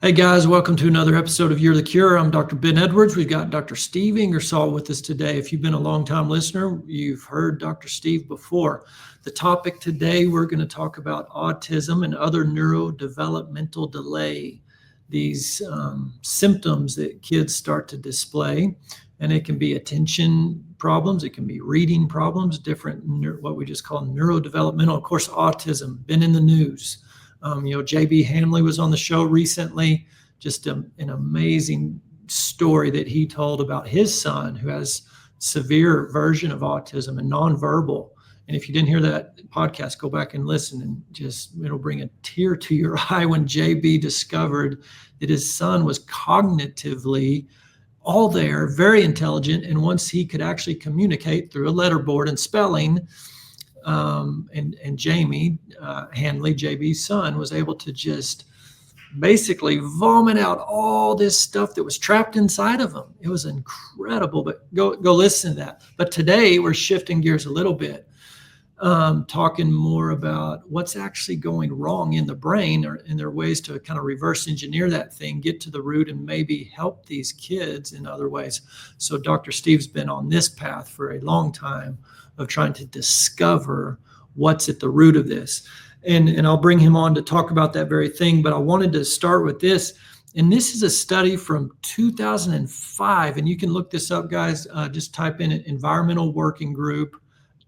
Hey guys, welcome to another episode of You're the Cure. I'm Dr. Ben Edwards. We've got Dr. Steve Ingersoll with us today. If you've been a long-time listener, you've heard Dr. Steve before. The topic today, we're going to talk about autism and other neurodevelopmental delay, these symptoms that kids start to display. And it can be attention problems, it can be reading problems, different, what we just call neurodevelopmental. Of course, autism, been in the news. J.B. Hamley was on the show recently, just an amazing story that he told about his son who has severe version of autism and nonverbal. And if you didn't hear that podcast, go back and listen, and it'll bring a tear to your eye when JB discovered that his son was cognitively all there, very intelligent. And once he could actually communicate through a letterboard and spelling, and Jamie Hanley, JB's son, was able to just basically vomit out all this stuff that was trapped inside of him. It was incredible, but go listen to that. But today we're shifting gears a little bit, talking more about what's actually going wrong in the brain, and there are ways to kind of reverse engineer that thing, get to the root, and maybe help these kids in other ways. So Dr. Steve's been on this path for a long time of trying to discover what's at the root of this. And I'll bring him on to talk about that very thing, but I wanted to start with this. And this is a study from 2005, and you can look this up, guys. Just type in Environmental Working Group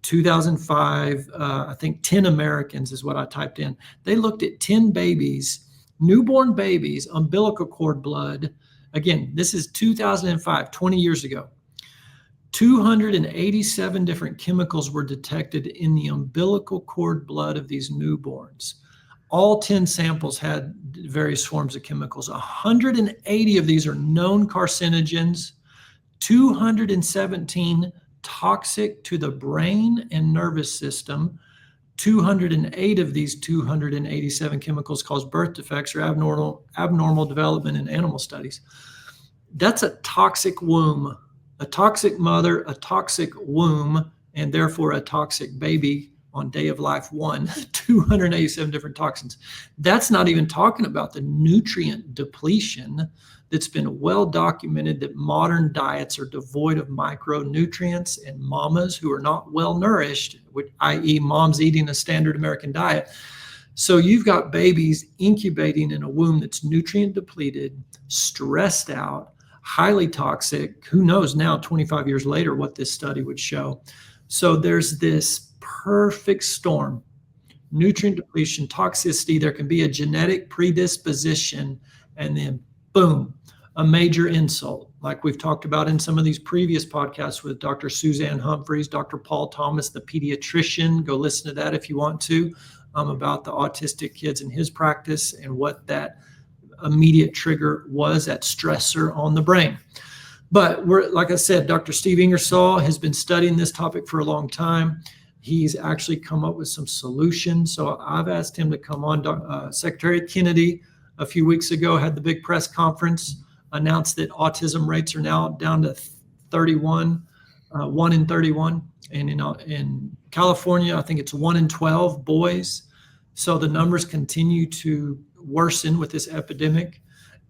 2005. I think 10 Americans is what I typed in. They looked at 10 babies, newborn babies, umbilical cord blood. Again, this is 2005, 20 years ago. 287 different chemicals were detected in the umbilical cord blood of these newborns. All 10 samples had various forms of chemicals. 180 of these are known carcinogens, 217 toxic to the brain and nervous system. 208 of these 287 chemicals cause birth defects or abnormal development in animal studies. That's a toxic womb. A toxic mother, a toxic womb, and therefore a toxic baby on day of life one, 287 different toxins. That's not even talking about the nutrient depletion that's been well documented, that modern diets are devoid of micronutrients, and mamas who are not well nourished, i.e. moms eating a standard American diet. So you've got babies incubating in a womb that's nutrient depleted, stressed out, highly toxic. Who knows now, 25 years later, what this study would show. So there's this perfect storm: nutrient depletion, toxicity. There can be a genetic predisposition, and then boom, a major insult, like we've talked about in some of these previous podcasts with Dr. Suzanne Humphreys, Dr. Paul Thomas, the pediatrician. Go listen to that if you want to, about the autistic kids in his practice and what that immediate trigger was, that stressor on the brain. But like I said, Dr. Steve Ingersoll has been studying this topic for a long time. He's actually come up with some solutions. So I've asked him to come on. Secretary Kennedy a few weeks ago had the big press conference, announced that autism rates are now down to 31, 1 in 31. And in California, I think it's 1 in 12 boys. So the numbers continue to worsen with this epidemic.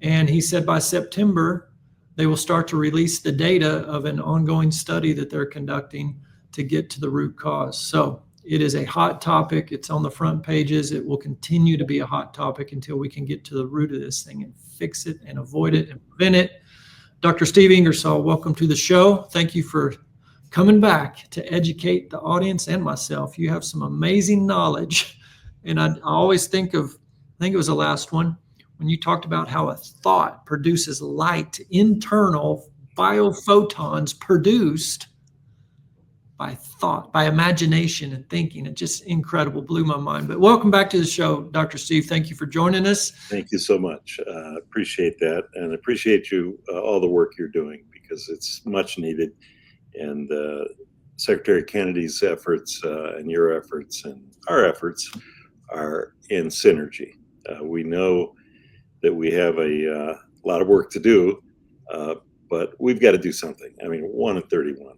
And he said by September, they will start to release the data of an ongoing study that they're conducting to get to the root cause. So it is a hot topic. It's on the front pages. It will continue to be a hot topic until we can get to the root of this thing and fix it and avoid it and prevent it. Dr. Steve Ingersoll, welcome to the show. Thank you for coming back to educate the audience and myself. You have some amazing knowledge. And I always think it was the last one, when you talked about how a thought produces light, internal biophotons produced by thought, by imagination and thinking. It just incredible, blew my mind. But welcome back to the show, Dr. Steve. Thank you for joining us. Thank you so much. Appreciate that, and appreciate you, all the work you're doing, because it's much needed. And Secretary Kennedy's efforts and your efforts and our efforts are in synergy. We know that we have a lot of work to do, but we've got to do something. I mean, 1 in 31.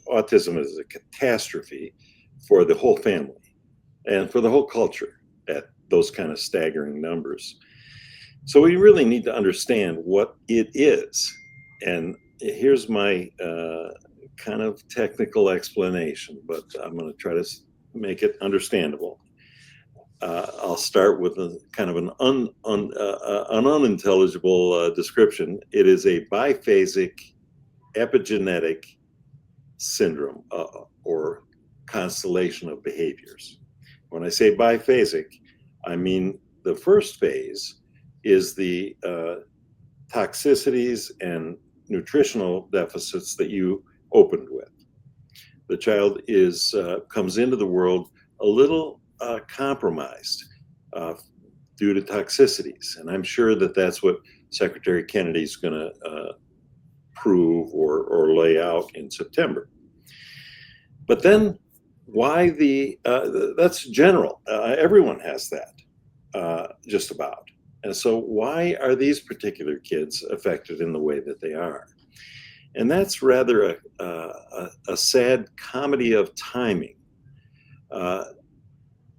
Autism is a catastrophe for the whole family and for the whole culture at those kind of staggering numbers. So we really need to understand what it is. And here's my kind of technical explanation, but I'm going to try to make it understandable. I'll start with a kind of an unintelligible description. It is a biphasic epigenetic syndrome or constellation of behaviors. When I say biphasic, I mean the first phase is the toxicities and nutritional deficits that you opened with. The child comes into the world a little compromised due to toxicities, and I'm sure that that's what Secretary Kennedy's going to prove or lay out in September. But then, why that's general? Everyone has that, just about. And so, why are these particular kids affected in the way that they are? And that's rather a sad comedy of timing.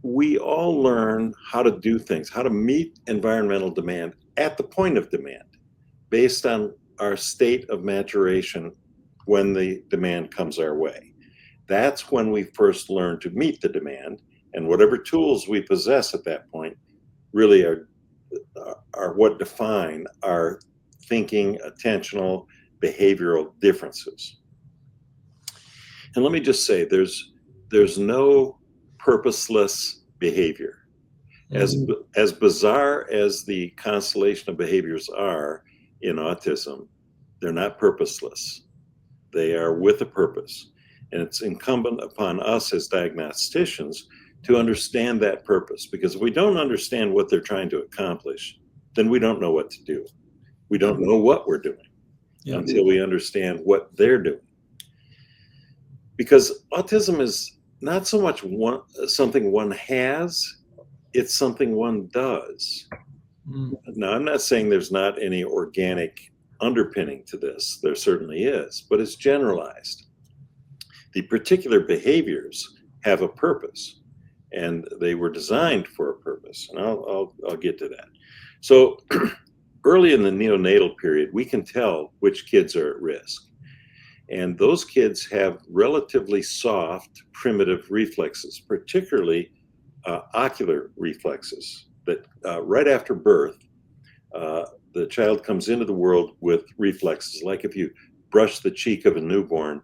We all learn how to do things, how to meet environmental demand at the point of demand, based on our state of maturation when the demand comes our way. That's when we first learn to meet the demand, and whatever tools we possess at that point really are what define our thinking, attentional, behavioral differences. And let me just say, there's no purposeless behavior. As bizarre as the constellation of behaviors are in autism, they're not purposeless. They are with a purpose. And it's incumbent upon us as diagnosticians to understand that purpose, because if we don't understand what they're trying to accomplish, then we don't know what to do. We don't know what we're doing until we understand what they're doing. Because autism is not so much something one has, it's something one does. Now, I'm not saying there's not any organic underpinning to this. There certainly is, but it's generalized. The particular behaviors have a purpose, and they were designed for a purpose, and I'll get to that. So early in the neonatal period, we can tell which kids are at risk. And those kids have relatively soft, primitive reflexes, particularly ocular reflexes, that right after birth, the child comes into the world with reflexes. Like if you brush the cheek of a newborn,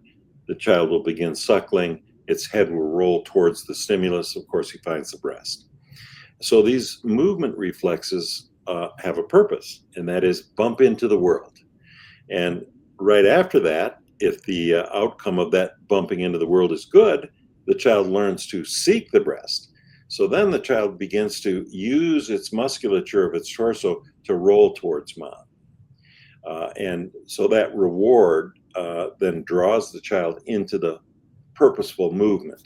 the child will begin suckling, its head will roll towards the stimulus. Of course, he finds the breast. So these movement reflexes have a purpose, and that is bump into the world. And right after that, if the outcome of that bumping into the world is good, the child learns to seek the breast. So then the child begins to use its musculature of its torso to roll towards mom. And so that reward then draws the child into the purposeful movement.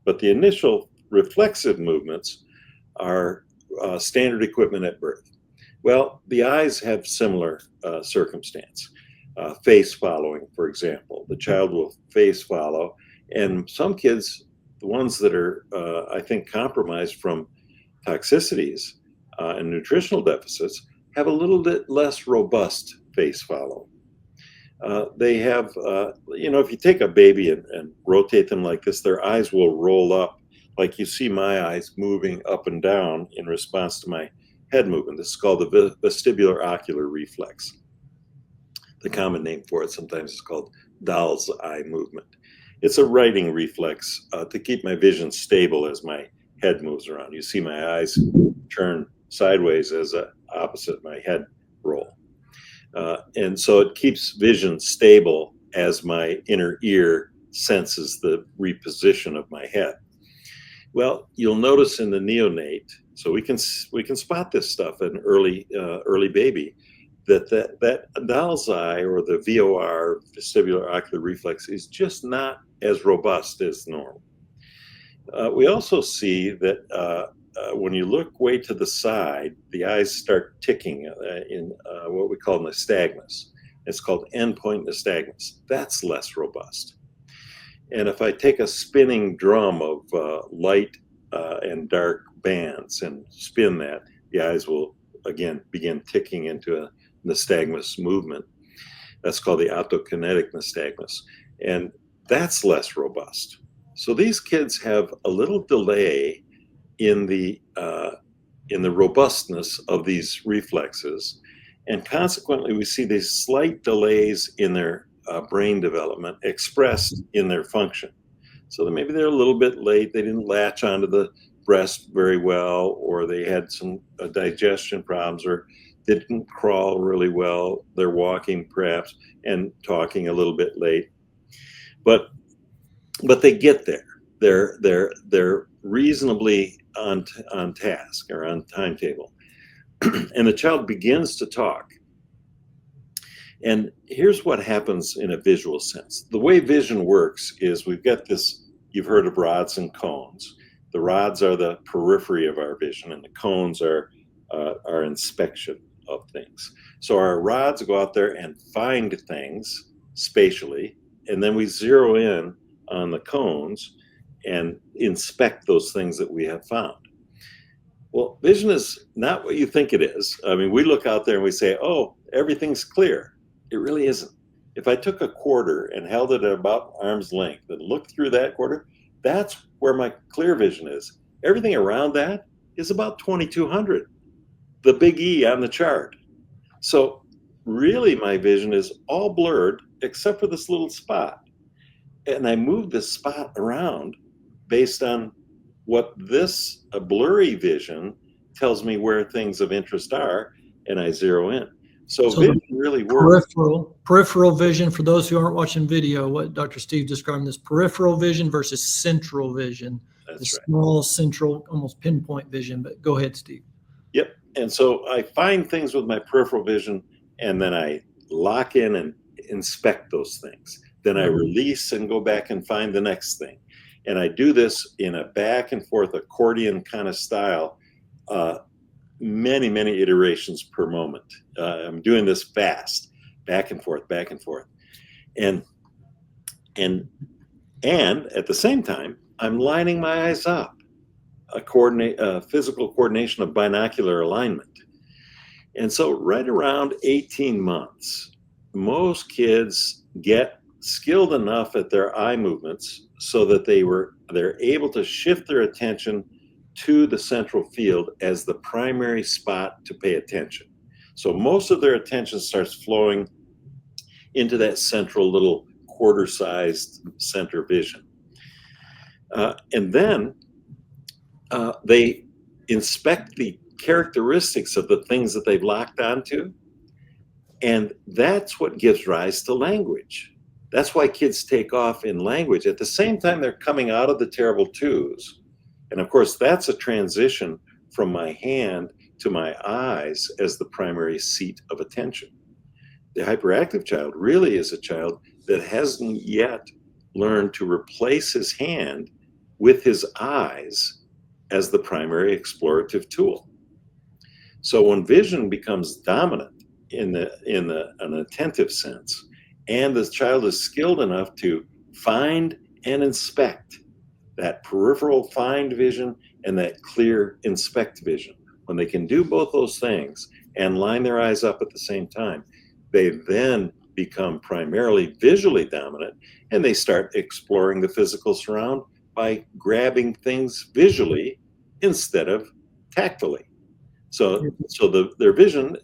But the initial reflexive movements are standard equipment at birth. Well, the eyes have similar circumstance. Face following, for example. The child will face follow, and some kids, the ones that are, I think, compromised from toxicities and nutritional deficits, have a little bit less robust face follow. They have, if you take a baby and rotate them like this, their eyes will roll up, like you see my eyes moving up and down in response to my head movement. This is called the vestibular ocular reflex. The common name for it sometimes is called doll's eye movement. It's a writing reflex to keep my vision stable as my head moves around. You see my eyes turn sideways as opposite my head roll. And so it keeps vision stable as my inner ear senses the reposition of my head. Well, you'll notice in the neonate, so we can spot this stuff in early baby, that doll's eye, or the VOR, vestibular ocular reflex, is just not as robust as normal. We also see that when you look way to the side, the eyes start ticking in what we call nystagmus. It's called endpoint nystagmus. That's less robust. And if I take a spinning drum of light and dark bands and spin that, the eyes will again begin ticking into a nystagmus movement. That's called the optokinetic nystagmus, and that's less robust. So these kids have a little delay in the robustness of these reflexes, and consequently, we see these slight delays in their brain development expressed in their function. So that maybe they're a little bit late. They didn't latch onto the breast very well, or they had some digestion problems, or didn't crawl really well. They're walking perhaps and talking a little bit late, but they get there. They're reasonably on task or on timetable, and the child begins to talk. And here's what happens in a visual sense. The way vision works is we've got this, you've heard of rods and cones. The rods are the periphery of our vision, and the cones are our inspection of things. So our rods go out there and find things spatially, and then we zero in on the cones and inspect those things that we have found. Well, vision is not what you think it is. I mean, we look out there and we say, oh, everything's clear. It really isn't. If I took a quarter and held it at about arm's length and looked through that quarter, that's where my clear vision is. Everything around that is about 2200, the big E on the chart. So really my vision is all blurred except for this little spot. And I move this spot around based on what this blurry vision tells me where things of interest are, and I zero in. So vision really works. Peripheral vision, for those who aren't watching video, what Dr. Steve described as peripheral vision versus central vision. That's right. Small central, almost pinpoint vision, but go ahead, Steve. Yep. And so I find things with my peripheral vision, and then I lock in and inspect those things. Then I release and go back and find the next thing. And I do this in a back and forth accordion kind of style, many, many iterations per moment. I'm doing this fast, back and forth, back and forth. And at the same time, I'm lining my eyes up, a physical coordination of binocular alignment. And so right around 18 months, most kids get skilled enough at their eye movements so that they're able to shift their attention to the central field as the primary spot to pay attention. So most of their attention starts flowing into that central little quarter-sized center vision. And then they inspect the characteristics of the things that they've locked onto, and that's what gives rise to language. That's why kids take off in language. At the same time, they're coming out of the terrible twos. And of course, that's a transition from my hand to my eyes as the primary seat of attention. The hyperactive child really is a child that hasn't yet learned to replace his hand with his eyes as the primary explorative tool. So when vision becomes dominant in an attentive sense, and the child is skilled enough to find and inspect that peripheral find vision and that clear inspect vision, when they can do both those things and line their eyes up at the same time, they then become primarily visually dominant, and they start exploring the physical surround by grabbing things visually instead of tactily. So their vision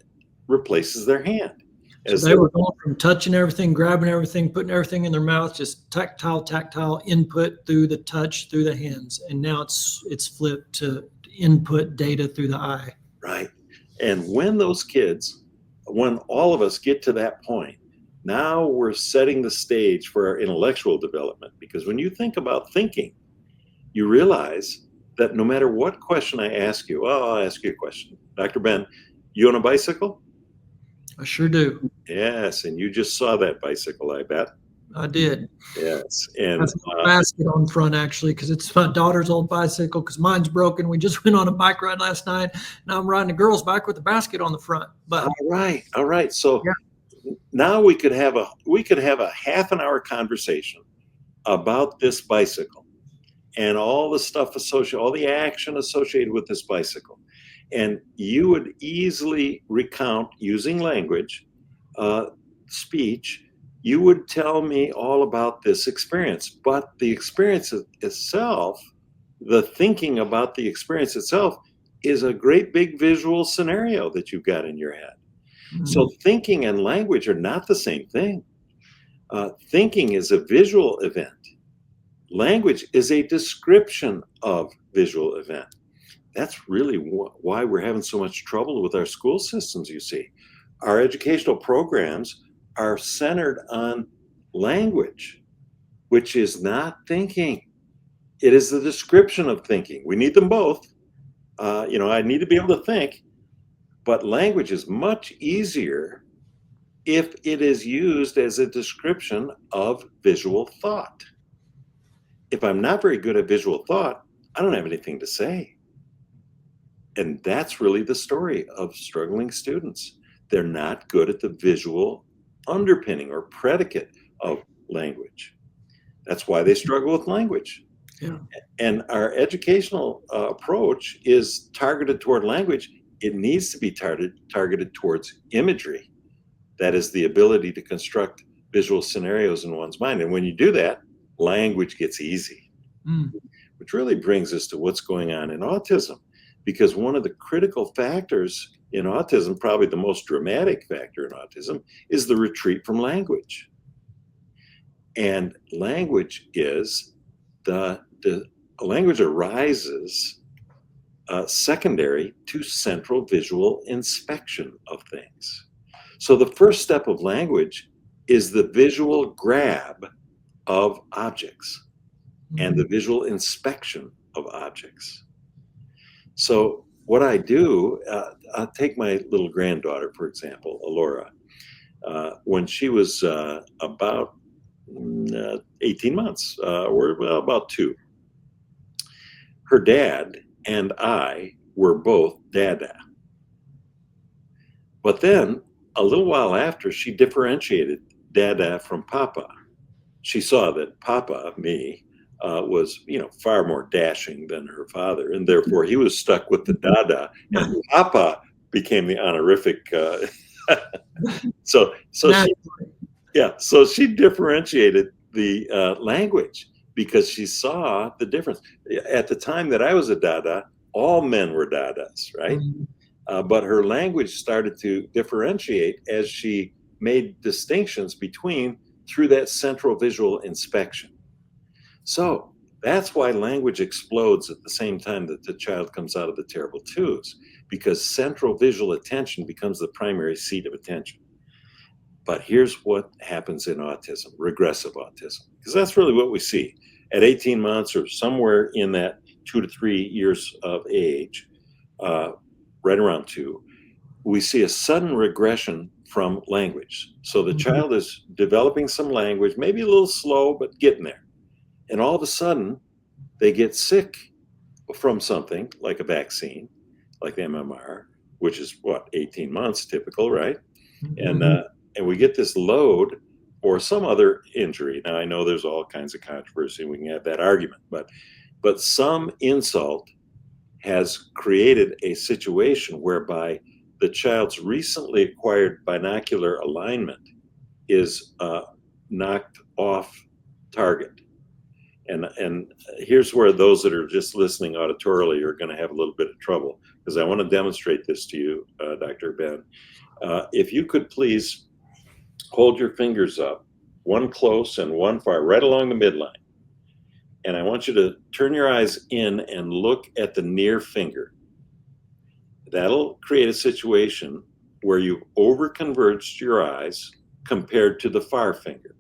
replaces their hand. So they were going from touching everything, grabbing everything, putting everything in their mouth, just tactile input through the touch, through the hands. And now it's flipped to input data through the eye. Right. And when all of us get to that point, now we're setting the stage for our intellectual development. Because when you think about thinking, you realize that no matter what question I ask you, I'll ask you a question. Dr. Ben, you on a bicycle? I sure do. Yes, and you just saw that bicycle, I bet. I did. Yes, and that's a basket on front, actually, because it's my daughter's old bicycle, because mine's broken. We just went on a bike ride last night. Now I'm riding a girl's bike with a basket on the front. But all right. So now we could have a half an hour conversation about this bicycle and all the stuff all the action associated with this bicycle. And you would easily recount using language, speech. You would tell me all about this experience, but the experience itself, the thinking about the experience itself, is a great big visual scenario that you've got in your head. So thinking and language are not the same thing. Thinking is a visual event. Language is a description of visual event. That's really why we're having so much trouble with our school systems, you see. Our educational programs are centered on language, which is not thinking. It is the description of thinking. We need them both. I need to be able to think, but language is much easier if it is used as a description of visual thought. If I'm not very good at visual thought, I don't have anything to say. And that's really the story of struggling students. They're not good at the visual underpinning or predicate of language. That's why they struggle with language. Yeah. And our educational approach is targeted toward language. It needs to be targeted towards imagery. That is the ability to construct visual scenarios in one's mind. And when you do that, language gets easy, which really brings us to what's going on in autism. Because one of the critical factors in autism, probably the most dramatic factor in autism, is the retreat from language. And language is the language arises secondary to central visual inspection of things. So the first step of language is the visual grab of objects and the visual inspection of objects. So what I do, I'll take my little granddaughter, for example, Alora. When she was about 18 months, or about 2, her dad and I were both Dada. But then, a little while after, she differentiated Dada from Papa. She saw that Papa, me, was, far more dashing than her father, and therefore he was stuck with the Dada, and Papa became the honorific. So she differentiated the language because she saw the difference. At the time that I was a Dada, all men were Dadas, right? But her language started to differentiate as she made distinctions through that central visual inspection. So that's why language explodes at the same time that the child comes out of the terrible twos, because central visual attention becomes the primary seat of attention. But here's what happens in autism, regressive autism, because that's really what we see. At 18 months or somewhere in that 2 to 3 years of age, right around 2, we see a sudden regression from language. So the child is developing some language, maybe a little slow, but getting there. And all of a sudden, they get sick from something like a vaccine, like the MMR, which is 18 months typical, right? And we get this load or some other injury. Now I know there's all kinds of controversy. We can have that argument, but some insult has created a situation whereby the child's recently acquired binocular alignment is knocked off target. And here's where those that are just listening auditorily are going to have a little bit of trouble, because I want to demonstrate this to you, Dr. Ben. If you could please hold your fingers up, one close and one far, right along the midline. And I want you to turn your eyes in and look at the near finger. That'll create a situation where you've over-converged your eyes compared to the far finger.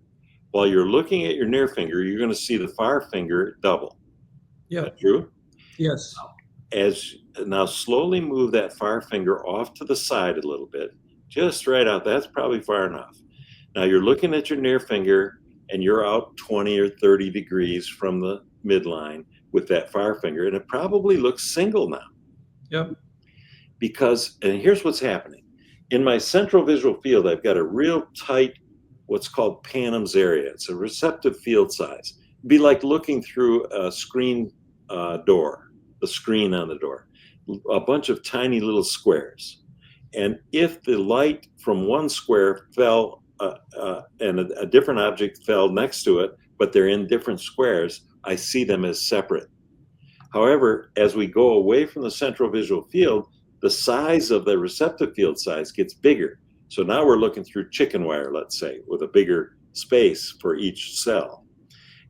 While you're looking at your near finger, you're going to see the far finger double. Yeah. Is that true? Yes. Now slowly move that far finger off to the side a little bit, just right out. That's probably far enough. Now you're looking at your near finger and you're out 20 or 30 degrees from the midline with that far finger, and it probably looks single now. Yep. And here's what's happening. In my central visual field, I've got a real tight, what's called Panam's Area. It's a receptive field size. It'd be like looking through a screen door, the screen on the door. a bunch of tiny little squares. And if the light from one square fell and a different object fell next to it, but they're in different squares, I see them as separate. However, as we go away from the central visual field, the size of the receptive field size gets bigger. So now we're looking through chicken wire, let's say, with a bigger space for each cell.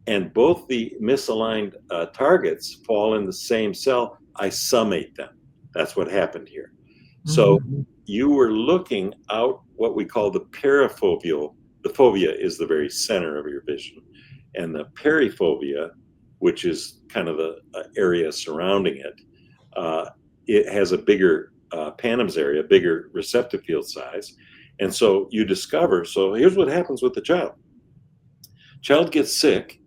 And both the misaligned targets fall in the same cell. I summate them. That's what happened here. So you were looking out what we call the perifoveal. The fovea is the very center of your vision. And the perifovea, which is kind of the area surrounding it, it has a bigger Panam's area, bigger receptive field size. And so you discover, so here's what happens with the child. Child gets sick.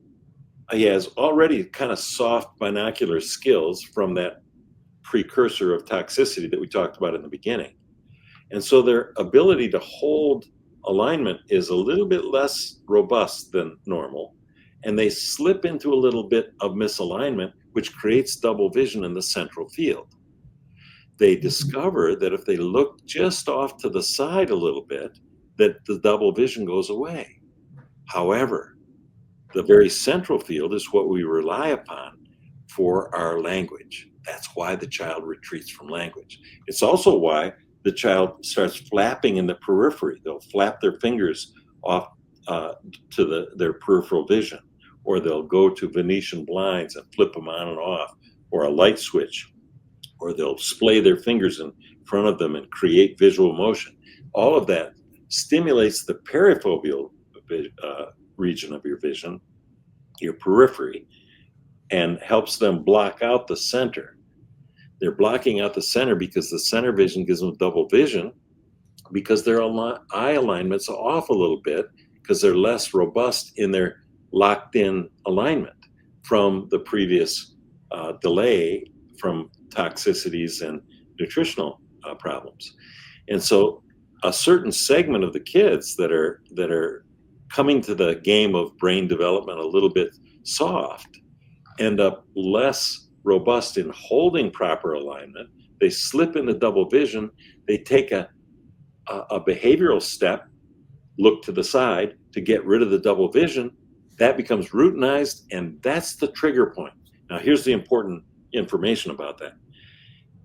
He has already kind of soft binocular skills from that precursor of toxicity that we talked about in the beginning. And so their ability to hold alignment is a little bit less robust than normal. And they slip into a little bit of misalignment, which creates double vision in the central field. They discover that if they look just off to the side a little bit, that the double vision goes away. However, the very central field is what we rely upon for our language. That's why the child retreats from language. It's also why the child starts flapping in the periphery. They'll flap their fingers off to their peripheral vision, or they'll go to Venetian blinds and flip them on and off, or a light switch, or they'll splay their fingers in front of them and create visual motion. All of that stimulates the perifoveal region of your vision, your periphery, and helps them block out the center. They're blocking out the center because the center vision gives them double vision, because their eye alignments are off a little bit because they're less robust in their locked in alignment from the previous delay from toxicities and nutritional problems. And so a certain segment of the kids that are coming to the game of brain development a little bit soft end up less robust in holding proper alignment. They slip into double vision. They take a behavioral step, look to the side to get rid of the double vision. That becomes routinized, and that's the trigger point. Now, here's the important information about that.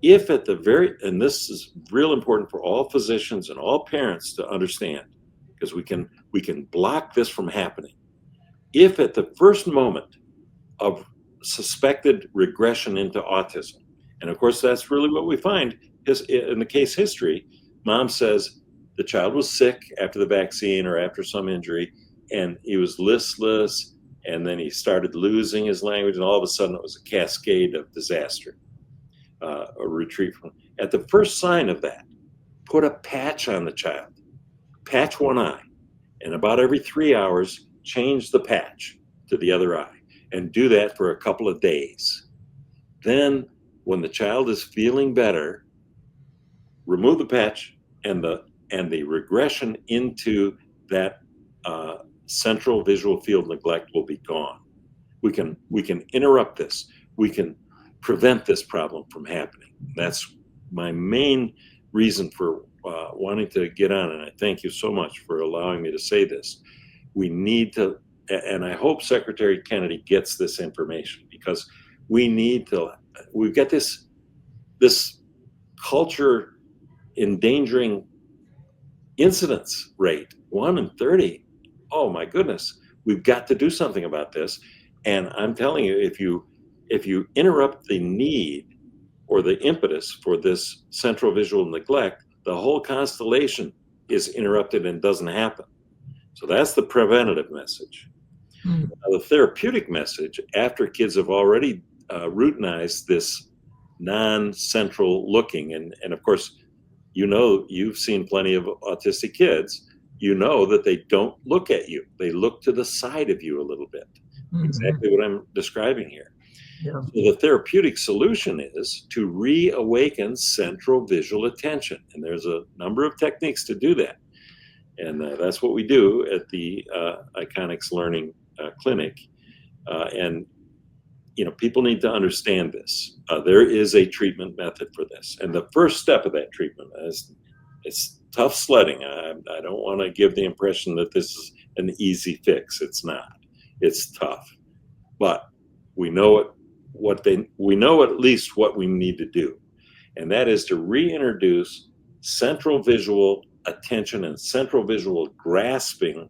If at the and this is real important for all physicians and all parents to understand, because we can block this from happening. If at the first moment of suspected regression into autism, and of course that's really what we find is in the case history, mom says the child was sick after the vaccine or after some injury, and he was listless, and then he started losing his language, and all of a sudden it was a cascade of disaster, a retreat from. At the first sign of that, put a patch on the child, patch one eye, and about every 3 hours, change the patch to the other eye, and do that for a couple of days. Then, when the child is feeling better, remove the patch, and the regression into that central visual field neglect will be gone. We can interrupt this. We can prevent this problem from happening. That's my main reason for wanting to get on, and I thank you so much for allowing me to say this. We need to, and I hope Secretary Kennedy gets this information, because we need to. We've got this culture endangering incidence rate, 1 in 30. Oh my goodness, we've got to do something about this. And I'm telling you, if you interrupt the need or the impetus for this central visual neglect, the whole constellation is interrupted and doesn't happen. So that's the preventative message. Now, the therapeutic message, after kids have already routinized this non-central looking, and of course, you've seen plenty of autistic kids, that they don't look at you. They look to the side of you a little bit. Exactly what I'm describing here. Yeah. So the therapeutic solution is to reawaken central visual attention. And there's a number of techniques to do that. And that's what we do at the Iconics Learning Clinic. And people need to understand this. There is a treatment method for this. And the first step of that treatment is, it's tough sledding. I don't want to give the impression that this is an easy fix. It's not. It's tough. But we know we know at least what we need to do. And that is to reintroduce central visual attention and central visual grasping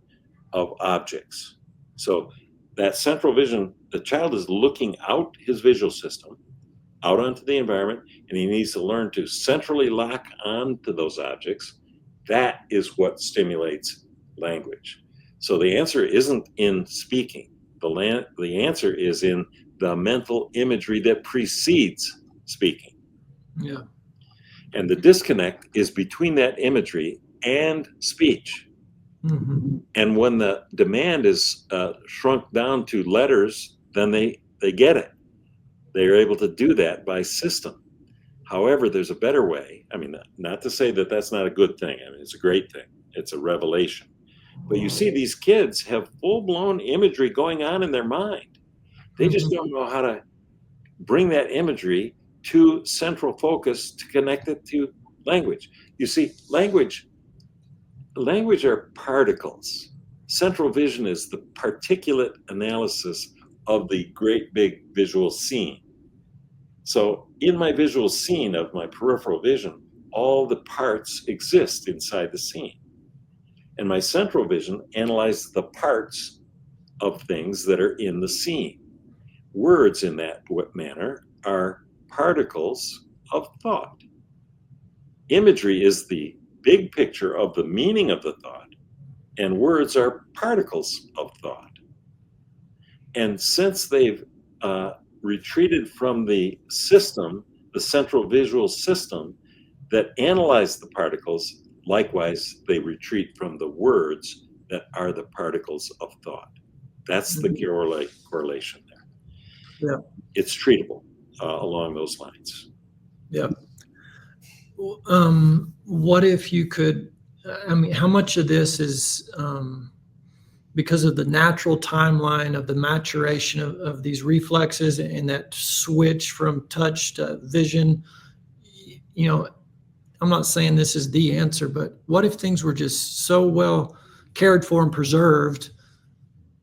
of objects. So that central vision, the child is looking out his visual system, out onto the environment, and he needs to learn to centrally lock onto those objects. That is what stimulates language. So the answer isn't in speaking. The answer is in the mental imagery that precedes speaking. Yeah. And the disconnect is between that imagery and speech. Mm-hmm. And when the demand is shrunk down to letters, then they get it. They are able to do that by system. However, there's a better way. I mean, not to say that that's not a good thing. I mean, it's a great thing. It's a revelation. But you see, these kids have full-blown imagery going on in their mind. They just don't know how to bring that imagery to central focus to connect it to language. You see, language are particles. Central vision is the particulate analysis of the great big visual scene. So in my visual scene of my peripheral vision, all the parts exist inside the scene. And my central vision analyzes the parts of things that are in the scene. Words in that manner are particles of thought. Imagery is the big picture of the meaning of the thought, and words are particles of thought. And since they've retreated from the system, the central visual system that analyzes the particles, likewise, they retreat from the words that are the particles of thought. That's the correlation there. Yeah. It's treatable along those lines. Yeah. What if you could, I mean, how much of this is because of the natural timeline of the maturation of these reflexes and that switch from touch to vision? I'm not saying this is the answer, but what if things were just so well cared for and preserved,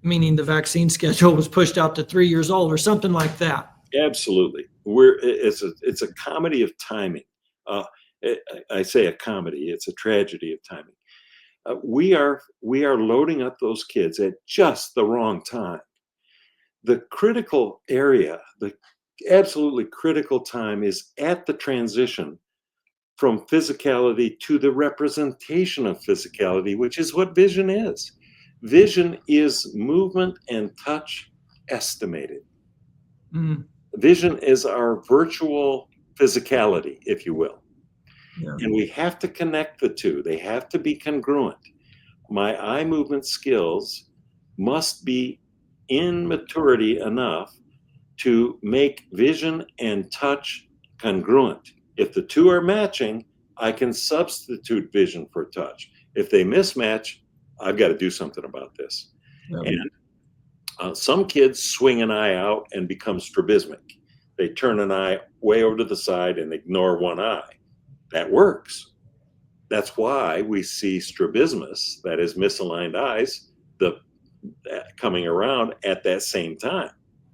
meaning the vaccine schedule was pushed out to 3 years old or something like that? Absolutely. It's a comedy of timing. I say a comedy, it's a tragedy of timing. We are loading up those kids at just the wrong time. The critical area, the absolutely critical time, is at the transition from physicality to the representation of physicality, which is what vision is. Vision is movement and touch estimated. Mm. Vision is our virtual physicality, if you will. Yeah. And we have to connect the two. They have to be congruent. My eye movement skills must be in maturity enough to make vision and touch congruent. If the two are matching, I can substitute vision for touch. If they mismatch, I've got to do something about this. Yeah. And some kids swing an eye out and become strabismic. They turn an eye way over to the side and ignore one eye. That works. That's why we see strabismus, that is misaligned eyes, coming around at that same time.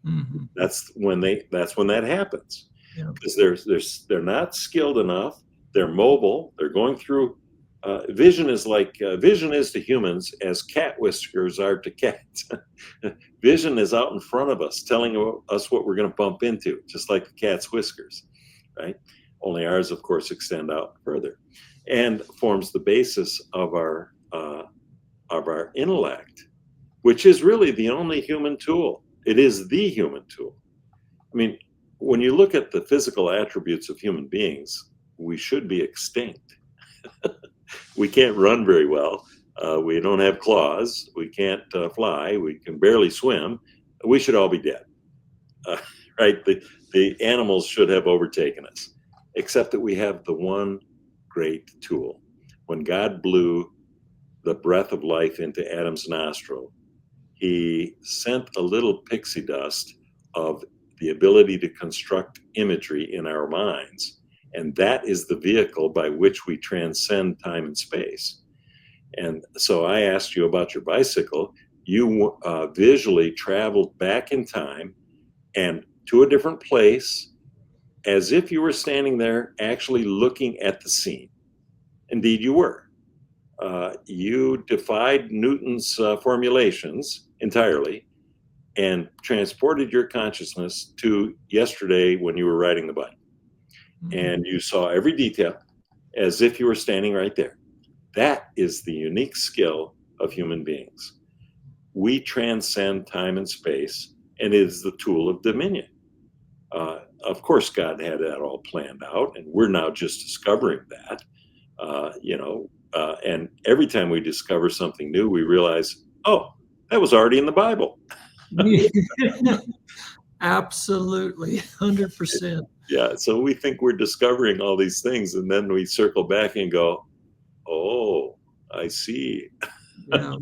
Mm-hmm. That's when that happens. Yeah. Because they're not skilled enough. They're mobile. They're going through. Vision is to humans as cat whiskers are to cats. Vision is out in front of us, telling us what we're going to bump into, just like the cat's whiskers, right? Only ours, of course, extend out further, and forms the basis of our intellect, which is really the only human tool. It is the human tool. I mean, when you look at the physical attributes of human beings, we should be extinct. We can't run very well. We don't have claws. We can't fly. We can barely swim. We should all be dead, right? The animals should have overtaken us, except that we have the one great tool. When God blew the breath of life into Adam's nostril, he sent a little pixie dust of the ability to construct imagery in our minds. And that is the vehicle by which we transcend time and space. And so I asked you about your bicycle. You visually traveled back in time and to a different place as if you were standing there actually looking at the scene. Indeed, you were. You defied Newton's formulations entirely and transported your consciousness to yesterday when you were riding the bike. And you saw every detail as if you were standing right there. That is the unique skill of human beings. We transcend time and space, and it is the tool of dominion. Of course, God had that all planned out, and we're now just discovering that. And every time we discover something new, we realize, oh, that was already in the Bible. Absolutely, 100%. Yeah, so we think we're discovering all these things, and then we circle back and go, oh, I see. Yeah.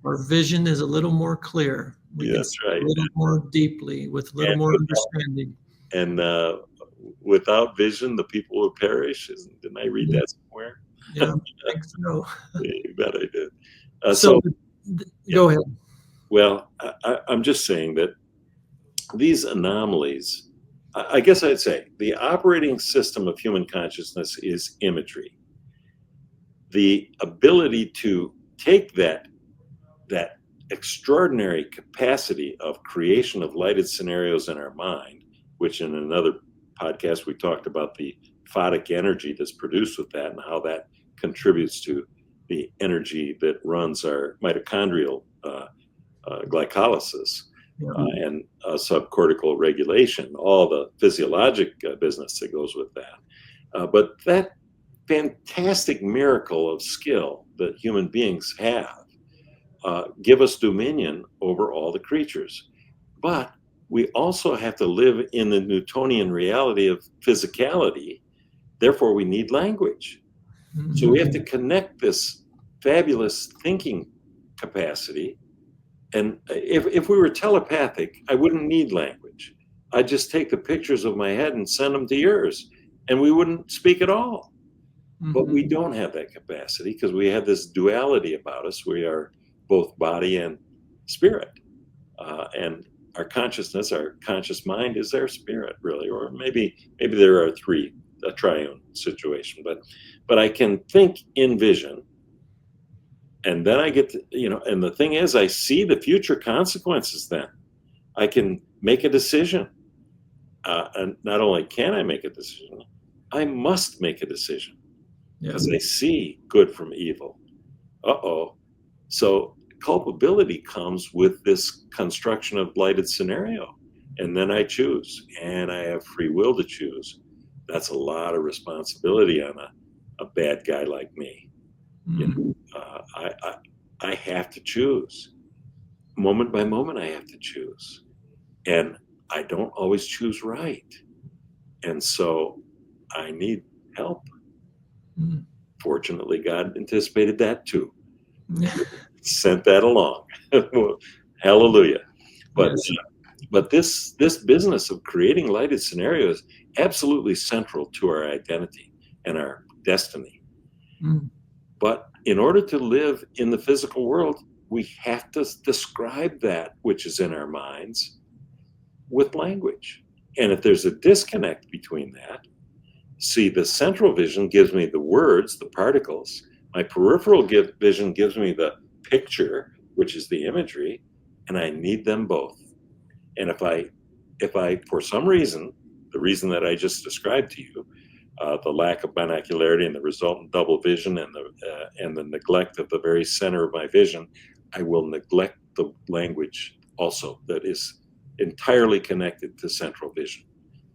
Our vision is a little more clear. We can That's see right. a little more deeply, with a little more understanding. And without vision, the people will perish. Didn't I read that somewhere? Yeah, I think so. You bet I did. Go ahead. Well, I'm just saying that these anomalies, I guess I'd say the operating system of human consciousness is imagery. The ability to take that extraordinary capacity of creation of lighted scenarios in our mind, which in another podcast we talked about the photic energy that's produced with that and how that contributes to the energy that runs our mitochondrial glycolysis and subcortical regulation, all the physiologic business that goes with that. But that fantastic miracle of skill that human beings have give us dominion over all the creatures. But we also have to live in the Newtonian reality of physicality. Therefore, we need language. So we have to connect this fabulous thinking capacity. And if we were telepathic, I wouldn't need language. I'd just take the pictures of my head and send them to yours, and we wouldn't speak at all. But we don't have that capacity because we have this duality about us. We are both body and spirit. And our consciousness, our conscious mind is our spirit, really. Or maybe there are three, a triune situation. But I can think in vision. And then I get to, and the thing is, I see the future consequences then. I can make a decision. And not only can I make a decision, I must make a decision because I see good from evil. So culpability comes with this construction of lighted scenario. And then I choose, and I have free will to choose. That's a lot of responsibility on a bad guy like me. I have to choose. Moment by moment, I have to choose. And I don't always choose right. And so I need help. Fortunately, God anticipated that too. Sent that along. Hallelujah. But this business of creating lighted scenarios absolutely central to our identity and our destiny. But in order to live in the physical world, we have to describe that which is in our minds with language. And if there's a disconnect between that, see, the central vision gives me the words, the particles. My peripheral vision gives me the picture, which is the imagery, and I need them both. And if I, for some reason, the reason that I just described to you, the lack of binocularity and the resultant double vision and the neglect of the very center of my vision, I will neglect the language also that is entirely connected to central vision.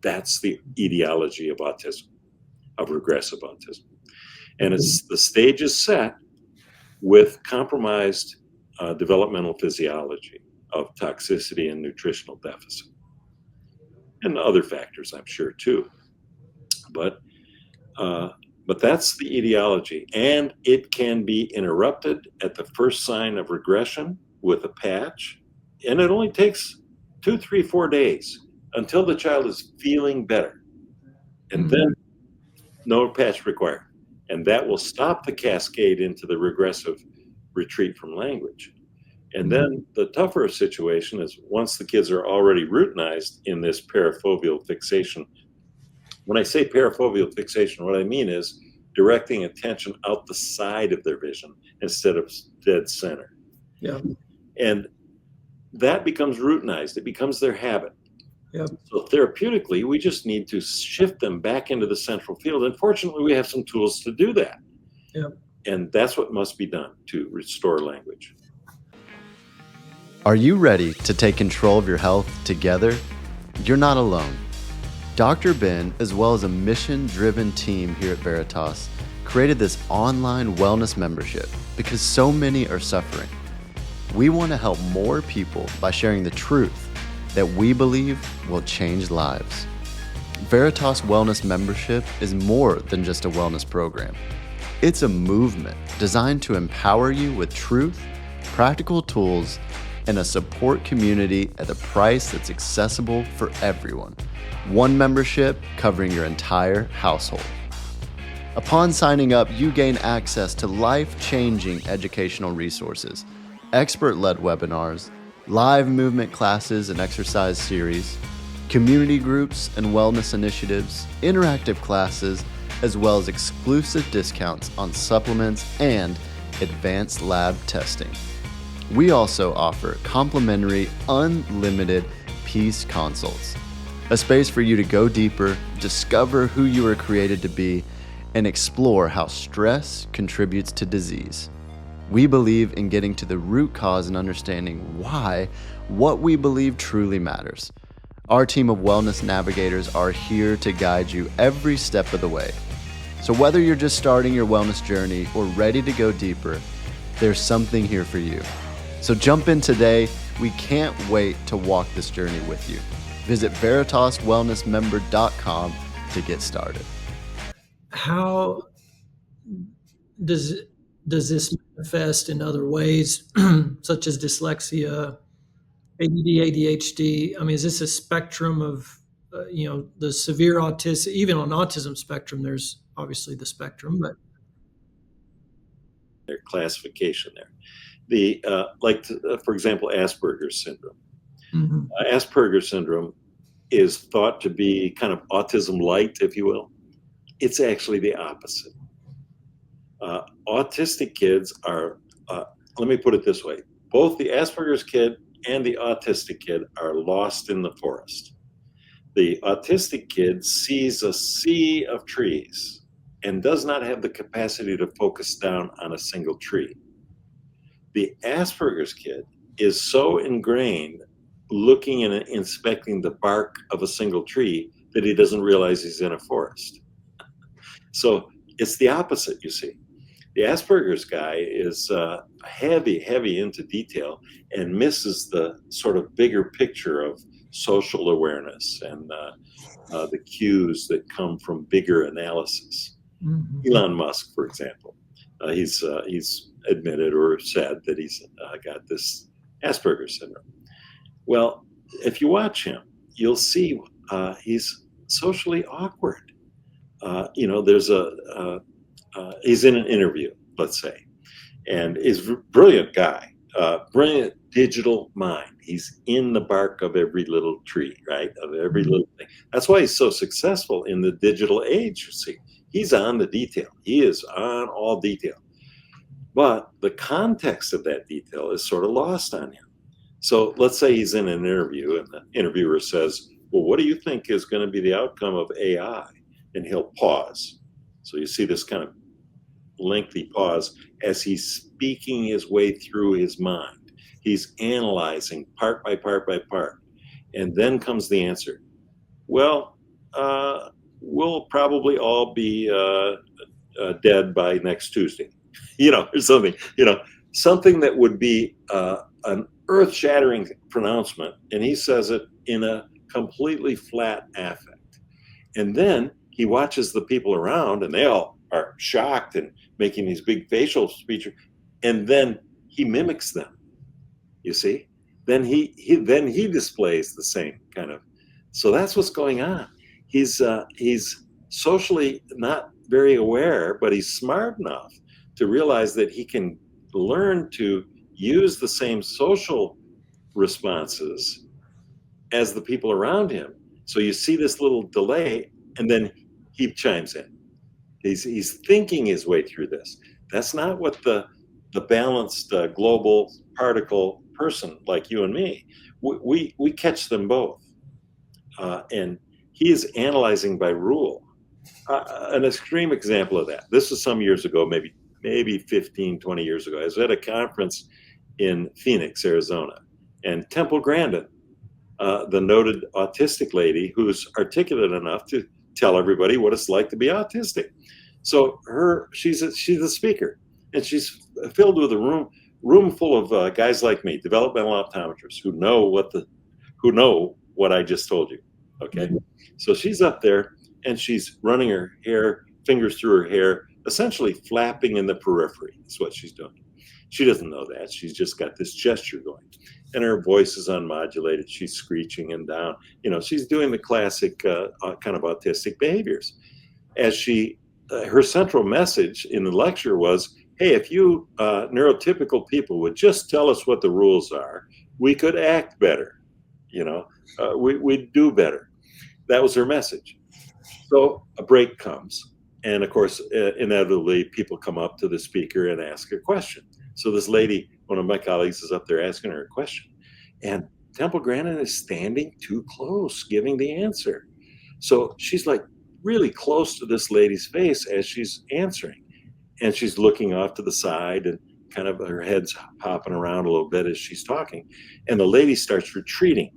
That's the etiology of autism, of regressive autism. And it's the stage is set with compromised developmental physiology of toxicity and nutritional deficit. And other factors, I'm sure, too. But that's the etiology. And it can be interrupted at the first sign of regression with a patch. And it only takes 2, 3, 4 days until the child is feeling better. And then no patch required. And that will stop the cascade into the regressive retreat from language. And then the tougher situation is once the kids are already routinized in this parafoveal fixation. When I say parafoveal fixation, what I mean is directing attention out the side of their vision instead of dead center. Yeah. And that becomes routinized. It becomes their habit. Yep. So therapeutically, we just need to shift them back into the central field. And fortunately, we have some tools to do that. Yep. And that's what must be done to restore language. Are you ready to take control of your health together? You're not alone. Dr. Ben, as well as a mission-driven team here at Veritas, created this online wellness membership because so many are suffering. We want to help more people by sharing the truth that we believe will change lives. Veritas Wellness Membership is more than just a wellness program. It's a movement designed to empower you with truth, practical tools, and a support community at a price that's accessible for everyone. One membership covering your entire household. Upon signing up, you gain access to life-changing educational resources, expert-led webinars, live movement classes and exercise series, community groups and wellness initiatives, interactive classes, as well as exclusive discounts on supplements and advanced lab testing. We also offer complimentary, unlimited peace consults, a space for you to go deeper, discover who you were created to be, and explore how stress contributes to disease. We believe in getting to the root cause and understanding why what we believe truly matters. Our team of wellness navigators are here to guide you every step of the way. So whether you're just starting your wellness journey or ready to go deeper, there's something here for you. So jump in today. We can't wait to walk this journey with you. Visit VeritasWellnessMember.com to get started. How does this manifest in other ways, such as dyslexia, ADD, ADHD? I mean, is this a spectrum of, the severe autism? Even on autism spectrum, there's obviously the spectrum, but Their classification there. For example, Asperger Syndrome. Asperger Syndrome is thought to be kind of autism light, if you will. It's actually the opposite. Autistic kids are, let me put it this way, both the Asperger's kid and the autistic kid are lost in the forest. The autistic kid sees a sea of trees and does not have the capacity to focus down on a single tree. The Asperger's kid is so ingrained looking and inspecting the bark of a single tree that he doesn't realize he's in a forest. So it's the opposite, you see. The Asperger's guy is heavy into detail and misses the sort of bigger picture of social awareness and the cues that come from bigger analysis. Elon Musk, for example, he's admitted or said that he's got this Asperger syndrome. Well, if you watch him, you'll see he's socially awkward. There's he's in an interview, let's say, and he's a brilliant guy, brilliant digital mind. He's in the bark of every little tree, right? Of every little thing. That's why he's so successful in the digital age, you see. He's on the detail. He is on all detail. But the context of that detail is sort of lost on him. So let's say he's in an interview and the interviewer says, well, what do you think is going to be the outcome of AI? And he'll pause. So you see this kind of lengthy pause as he's speaking his way through his mind. He's analyzing part by part by part. And then comes the answer. Well, we'll probably all be dead by next Tuesday, or something, something that would be an earth-shattering pronouncement. And he says it in a completely flat affect. And then he watches the people around and they all are shocked and making these big facial features. And then he mimics them, you see? Then he displays the same kind of So that's what's going on. He's socially not very aware, but he's smart enough to realize that he can learn to use the same social responses as the people around him. So you see this little delay, and then he chimes in. He's thinking his way through this. That's not what the balanced global particle person like you and me. We catch them both, and he is analyzing by rule. An extreme example of that. This was some years ago, maybe 15, 20 years ago. I was at a conference in Phoenix, Arizona, and Temple Grandon, the noted autistic lady who's articulate enough to tell everybody what it's like to be autistic. So she's a speaker, and she's filled with a room full of guys like me, developmental optometrists who know what I just told you. Okay, so she's up there and she's running her hair, fingers through her hair, essentially flapping in the periphery. That's what she's doing. She doesn't know that. She's just got this gesture going. And her voice is unmodulated. She's screeching and down. She's doing the classic kind of autistic behaviors. As her central message in the lecture was, hey, if you neurotypical people would just tell us what the rules are, we could act better. We'd do better. That was her message. So a break comes. And of course, inevitably, people come up to the speaker and ask a question. So this lady, one of my colleagues, is up there asking her a question. And Temple Grandin is standing too close, giving the answer. So she's like really close to this lady's face as she's answering. And she's looking off to the side and kind of her head's hopping around a little bit as she's talking. And the lady starts retreating.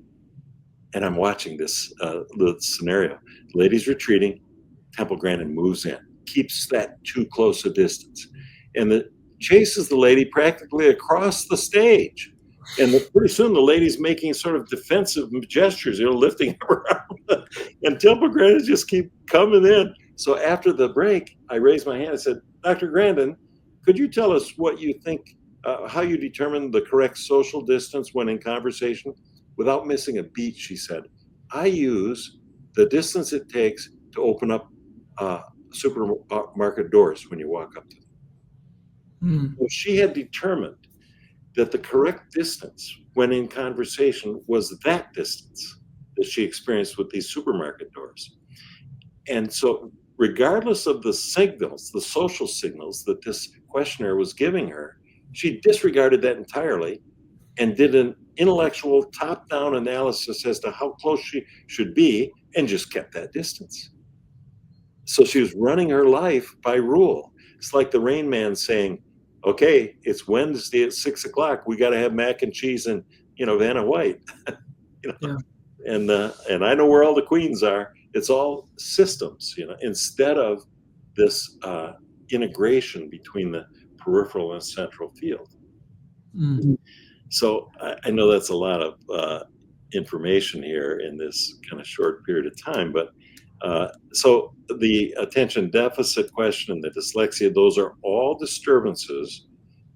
And I'm watching this little scenario. The lady's retreating. Temple Grandin moves in, keeps that too close a distance, and chases the lady practically across the stage. And pretty soon the lady's making sort of defensive gestures, lifting her around. And Temple Grandin just keep coming in. So after the break, I raised my hand and said, Dr. Grandin, could you tell us what you think, how you determine the correct social distance when in conversation? Without missing a beat, she said, I use the distance it takes to open up supermarket doors when you walk up to them. So she had determined that the correct distance when in conversation was that distance that she experienced with these supermarket doors. And so regardless of the signals, the social signals that this questionnaire was giving her, she disregarded that entirely and did an intellectual top-down analysis as to how close she should be and just kept that distance. So she was running her life by rule. It's like the Rain Man saying, okay, it's Wednesday at 6:00. We got to have mac and cheese and, Vanna White. Yeah. And I know where all the queens are. It's all systems, instead of this integration between the peripheral and central field. So I know that's a lot of information here in this kind of short period of time, but so the attention deficit question and the dyslexia, those are all disturbances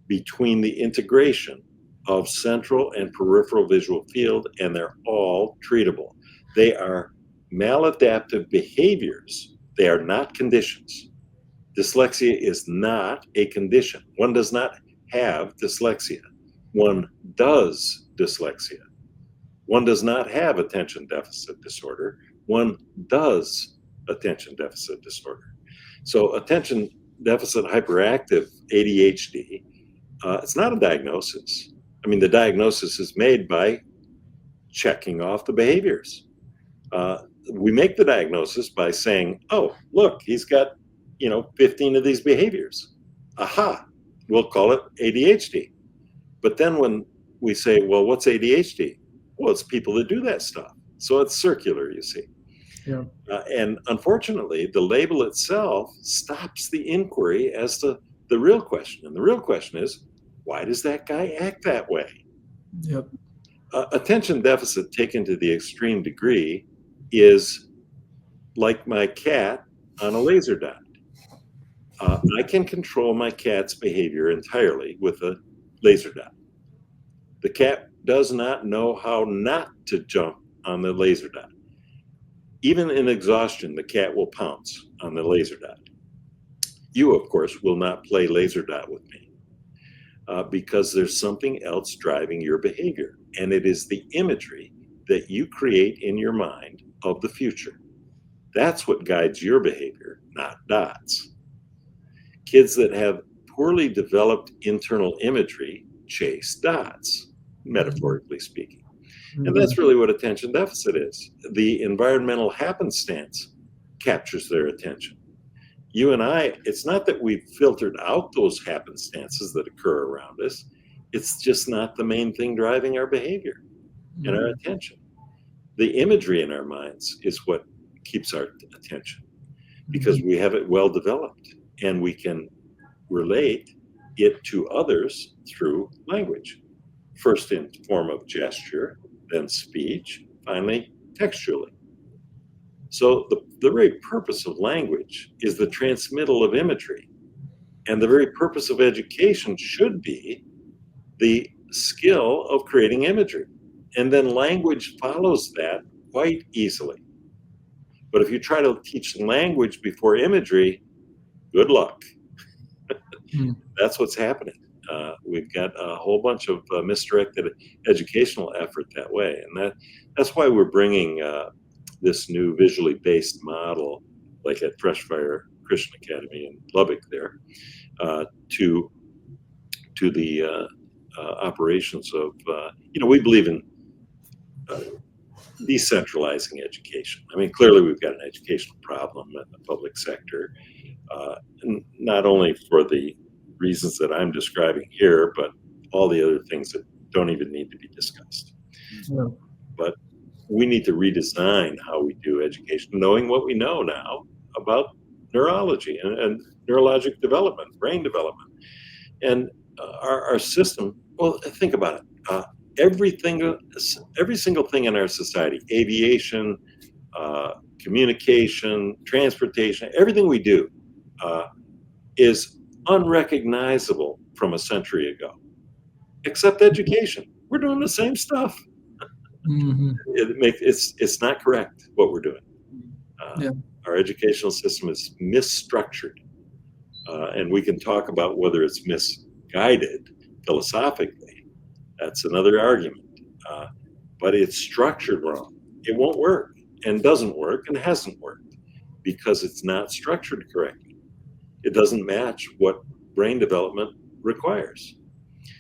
between the integration of central and peripheral visual field, and they're all treatable. They are maladaptive behaviors. They are not conditions. Dyslexia is not a condition. One does not have dyslexia. One does dyslexia. One does not have attention deficit disorder. One does attention deficit disorder. So attention deficit hyperactive ADHD, it's not a diagnosis. I mean, the diagnosis is made by checking off the behaviors. We make the diagnosis by saying, oh, look, he's got, 15 of these behaviors. Aha, we'll call it ADHD. But then when we say, well, what's ADHD? Well, it's people that do that stuff. So it's circular, you see. Yeah. And unfortunately, the label itself stops the inquiry as to the real question. And the real question is, why does that guy act that way? Yep. Attention deficit taken to the extreme degree is like my cat on a laser dot. I can control my cat's behavior entirely with a laser dot. The cat does not know how not to jump on the laser dot. Even in exhaustion, the cat will pounce on the laser dot. You, of course, will not play laser dot with me because there's something else driving your behavior, and it is the imagery that you create in your mind of the future. That's what guides your behavior, not dots. Kids that have poorly developed internal imagery chase dots, metaphorically speaking. And that's really what attention deficit is. The environmental happenstance captures their attention. You and I, it's not that we've filtered out those happenstances that occur around us. It's just not the main thing driving our behavior and our attention. The imagery in our minds is what keeps our attention because we have it well developed and we can relate it to others through language. First in form of gesture, then speech, finally textually. So the very purpose of language is the transmittal of imagery. And the very purpose of education should be the skill of creating imagery. And then language follows that quite easily. But if you try to teach language before imagery, good luck. That's what's happening. We've got a whole bunch of misdirected educational effort that way. And that's why we're bringing this new visually based model, like at Fresh Fire Christian Academy in Lubbock there, to the operations of, we believe in decentralizing education. I mean, clearly we've got an educational problem in the public sector, not only for the reasons that I'm describing here, but all the other things that don't even need to be discussed. Yeah. But we need to redesign how we do education, knowing what we know now about neurology and neurologic development, brain development. And our system, well, think about it. Every single thing in our society, aviation, communication, transportation, everything we do is unrecognizable from a century ago, except education. We're doing the same stuff. It's not correct what we're doing. Our educational system is misstructured, and we can talk about whether it's misguided philosophically. That's another argument, but it's structured wrong. It won't work and doesn't work and hasn't worked because it's not structured correctly. It doesn't match what brain development requires.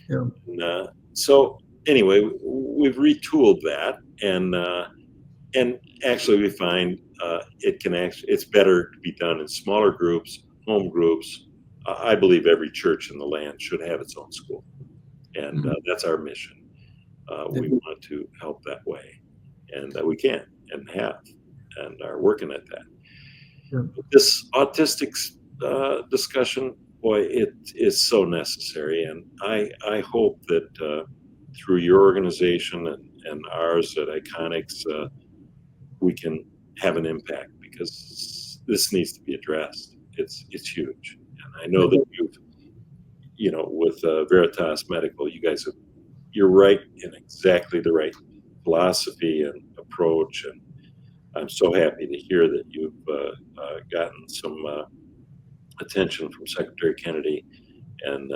Yeah. And, so anyway, we've retooled that, and actually we find it's better to be done in smaller groups, home groups. I believe every church in the land should have its own school, and that's our mission. We want to help that way, and we can and have, and are working at that. Yeah. This autistic discussion, boy, it is so necessary, and I hope that through your organization and ours at Iconics, we can have an impact, because this needs to be addressed. It's huge, and I know that with Veritas Medical, you guys you're right in exactly the right philosophy and approach, and I'm so happy to hear that you've gotten some attention from Secretary Kennedy, and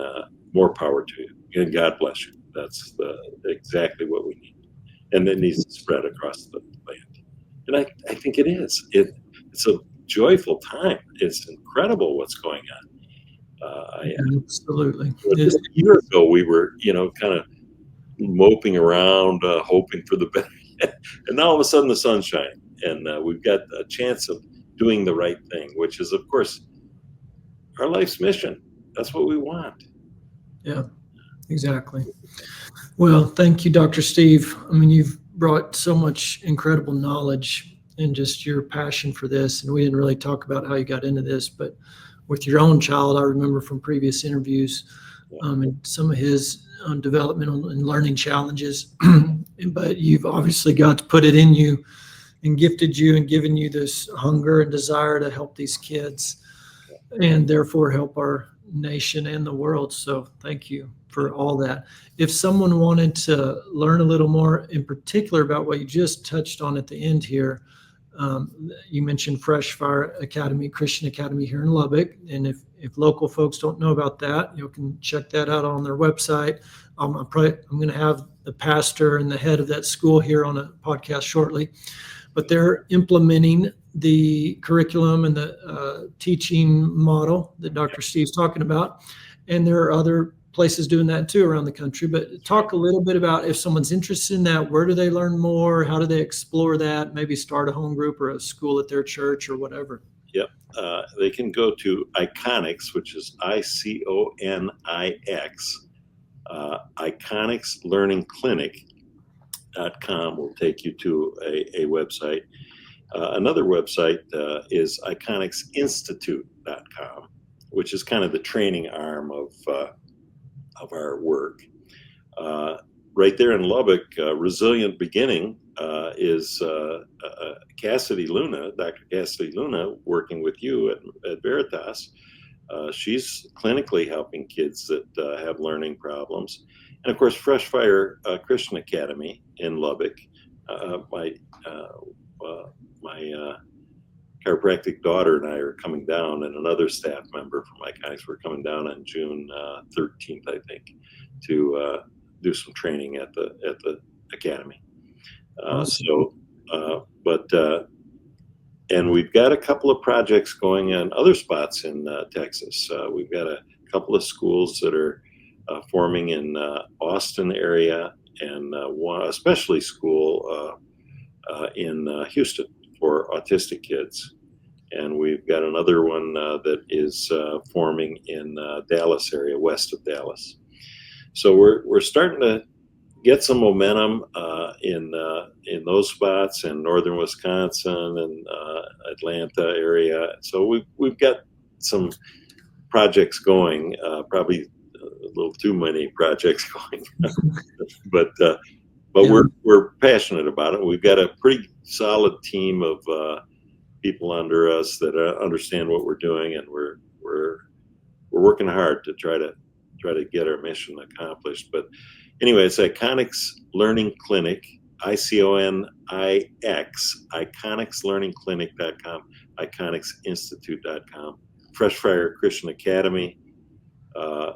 more power to you. And God bless you. That's exactly what we need, and it needs to spread across the land. And I think it is. It's a joyful time. It's incredible what's going on. Absolutely. Just a year ago, we were, kind of moping around, hoping for the best, and now all of a sudden the sun's shining, and we've got a chance of doing the right thing, which is, of course, our life's mission. That's what we want. Yeah, exactly. Well, thank you, Dr. Steve. I mean, you've brought so much incredible knowledge and just your passion for this. And we didn't really talk about how you got into this, but with your own child, I remember from previous interviews, and some of his developmental and learning challenges. But you've obviously got to put it in you and gifted you and given you this hunger and desire to help these kids, and therefore help our nation and the world. So thank you for all that. If someone wanted to learn a little more in particular about what you just touched on at the end here, You mentioned Fresh Fire Academy, Christian Academy here in Lubbock. And if local folks don't know about that, you can check that out on their website. I'm going to have the pastor and the head of that school here on a podcast shortly. But they're implementing the curriculum and the teaching model that Dr. Steve's talking about. And there are other places doing that too around the country. But talk a little bit about if someone's interested in that, where do they learn more? How do they explore that? Maybe start a home group or a school at their church or whatever. Yep. They can go to Iconics, which is ICONIX, iconicslearningclinic.com will take you to a website. Another website is iconicsinstitute.com, which is kind of the training arm of our work. Right there in Lubbock, Resilient Beginning is Cassidy Luna, Dr. Cassidy Luna, working with you at Veritas. She's clinically helping kids that have learning problems. And of course, Fresh Fire Christian Academy in Lubbock. My chiropractic daughter and I are coming down, and another staff member from Iconics. We're coming down on June 13th, I think, to do some training at the academy. And we've got a couple of projects going in other spots in Texas. We've got a couple of schools that are forming in Austin area, and one especially school in Houston for autistic kids. And we've got another one that is forming in Dallas area, west of Dallas. So we're starting to get some momentum in those spots in northern Wisconsin and Atlanta area. So we've got some projects going, probably a little too many projects going, but yeah. We're passionate about it. We've got a pretty solid team of people under us that understand what we're doing, and we're working hard to try to get our mission accomplished. But anyway, it's Iconics Learning Clinic, ICONIX, iconicslearningclinic.com, iconicsinstitute.com, Fresh Fire Christian Academy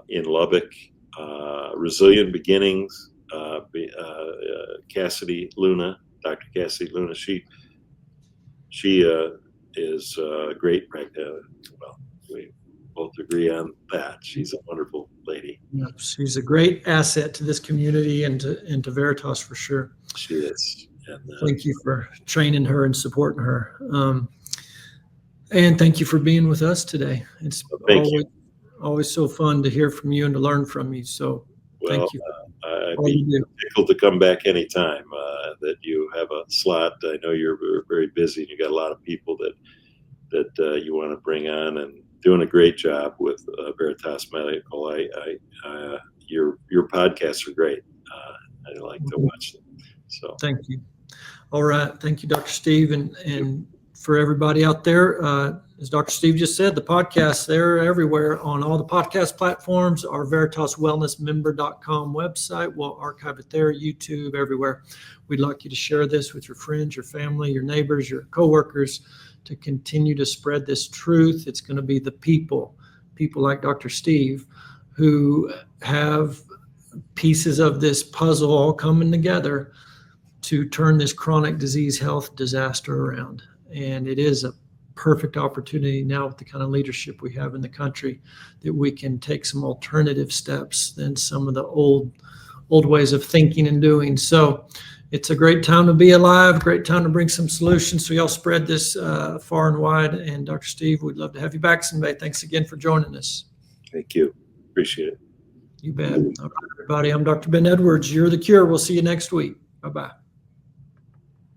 in Lubbock, Resilient Beginnings, Cassidy Luna, Dr. Cassidy Luna. She is a great practitioner. Well, we both agree on that. She's a wonderful lady. Yeah, she's a great asset to this community and to Veritas for sure. She is. And, thank you for training her and supporting her. And thank you for being with us today. It's always so fun to hear from you and to learn from you. So thank you. I'd be tickled to come back anytime that you have a slot. I know you're very busy and you got a lot of people that you want to bring on, and doing a great job with Veritas Medical. Your podcasts are great. I like to watch them. So thank you. All right. Thank you, Dr. Steve. And for everybody out there, as Dr. Steve just said, the podcasts, they're everywhere on all the podcast platforms. Our VeritasWellnessMember.com website, we'll archive it there, YouTube, everywhere. We'd like you to share this with your friends, your family, your neighbors, your coworkers, to continue to spread this truth. It's going to be the people like Dr. Steve, who have pieces of this puzzle all coming together to turn this chronic disease health disaster around. And it is a perfect opportunity now with the kind of leadership we have in the country that we can take some alternative steps than some of the old ways of thinking and doing. So it's a great time to be alive, great time to bring some solutions. So y'all spread this far and wide. And Dr. Steve, we'd love to have you back someday. Thanks again for joining us. Thank you. Appreciate it. You bet. All right, everybody. I'm Dr. Ben Edwards. You're the cure. We'll see you next week. Bye-bye.